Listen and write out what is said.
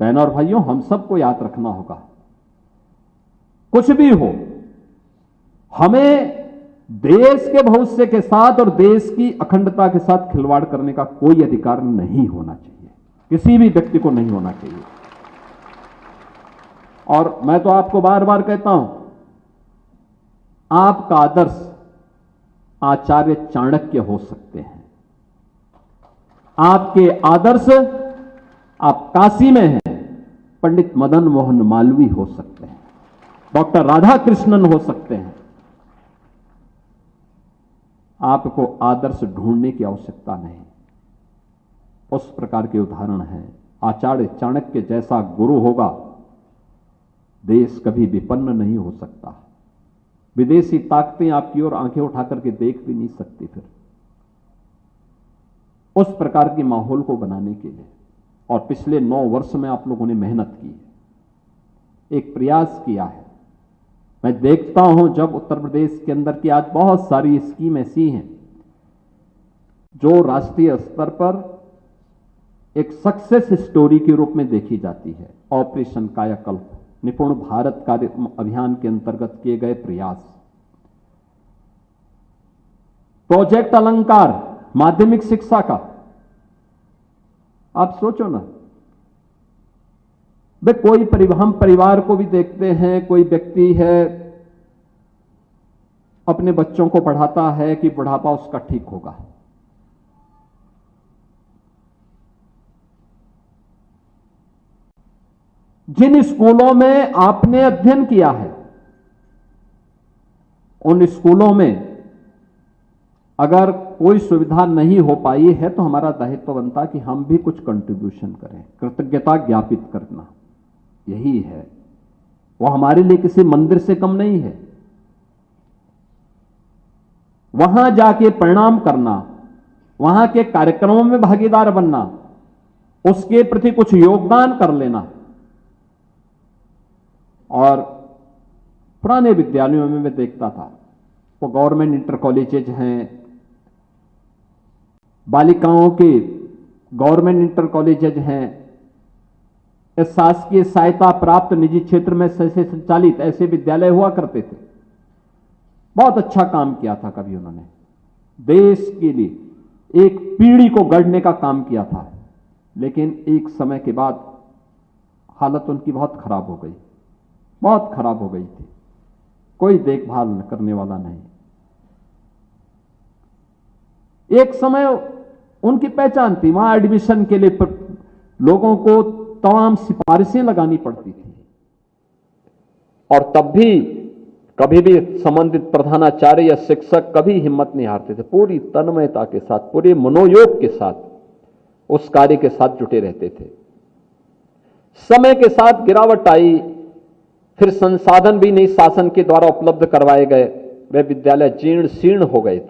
बहनों और भाइयों, हम सबको याद रखना होगा, कुछ भी हो, हमें देश के भविष्य के साथ और देश की अखंडता के साथ खिलवाड़ करने का कोई अधिकार नहीं होना चाहिए, किसी भी व्यक्ति को नहीं होना चाहिए। और मैं तो आपको बार बार कहता हूं, आपका आदर्श आचार्य चाणक्य हो सकते हैं, आपके आदर्श, आप काशी में हैं, पंडित मदन मोहन मालवीय हो सकते हैं, डॉक्टर राधा कृष्णन हो सकते हैं। आपको आदर्श ढूंढने की आवश्यकता नहीं। उस प्रकार के उदाहरण हैं। आचार्य चाणक्य जैसा गुरु होगा, देश कभी विपन्न नहीं हो सकता। विदेशी ताकतें आपकी ओर आंखें उठा करके देख भी नहीं सकती। फिर उस प्रकार के माहौल को बनाने के लिए, और पिछले 9 वर्ष में आप लोगों ने मेहनत की है, एक प्रयास किया है। मैं देखता हूं जब उत्तर प्रदेश के अंदर की आज बहुत सारी स्कीम ऐसी हैं जो राष्ट्रीय स्तर पर एक सक्सेस स्टोरी के रूप में देखी जाती है। ऑपरेशन कायाकल्प, निपुण भारत कार्य अभियान के अंतर्गत किए गए प्रयास, प्रोजेक्ट अलंकार माध्यमिक शिक्षा का, आप सोचो ना, वे कोई हम परिवार को भी देखते हैं, कोई व्यक्ति है अपने बच्चों को पढ़ाता है कि बुढ़ापा उसका ठीक होगा। जिन स्कूलों में आपने अध्ययन किया है, उन स्कूलों में अगर कोई सुविधा नहीं हो पाई है तो हमारा दायित्व बनता कि हम भी कुछ कंट्रीब्यूशन करें, कृतज्ञता ज्ञापित करना, यही है। वो हमारे लिए किसी मंदिर से कम नहीं है। वहां जाके प्रणाम करना, वहां के कार्यक्रमों में भागीदार बनना, उसके प्रति कुछ योगदान कर लेना। और पुराने विद्यालयों में मैं देखता था, वो गवर्नमेंट इंटर कॉलेजेज हैं, बालिकाओं के गवर्नमेंट इंटर कॉलेजेज हैं, शासकीय सहायता प्राप्त निजी क्षेत्र में से संचालित ऐसे विद्यालय हुआ करते थे। बहुत अच्छा काम किया था कभी उन्होंने, देश के लिए एक पीढ़ी को गढ़ने का काम किया था। लेकिन एक समय के बाद हालत उनकी बहुत खराब हो गई, बहुत खराब हो गई थी। कोई देखभाल करने वाला नहीं। एक समय उनकी पहचान थी, वहां एडमिशन के लिए लोगों को तमाम सिफारिशें लगानी पड़ती थी, और तब भी कभी भी संबंधित प्रधानाचार्य या शिक्षक कभी हिम्मत नहीं हारते थे। पूरी तन्मयता के साथ, पूरे मनोयोग के साथ उस कार्य के साथ जुटे रहते थे। समय के साथ गिरावट आई, फिर संसाधन भी नहीं शासन के द्वारा उपलब्ध करवाए गए, वे विद्यालय जीर्ण शीर्ण हो गए थे।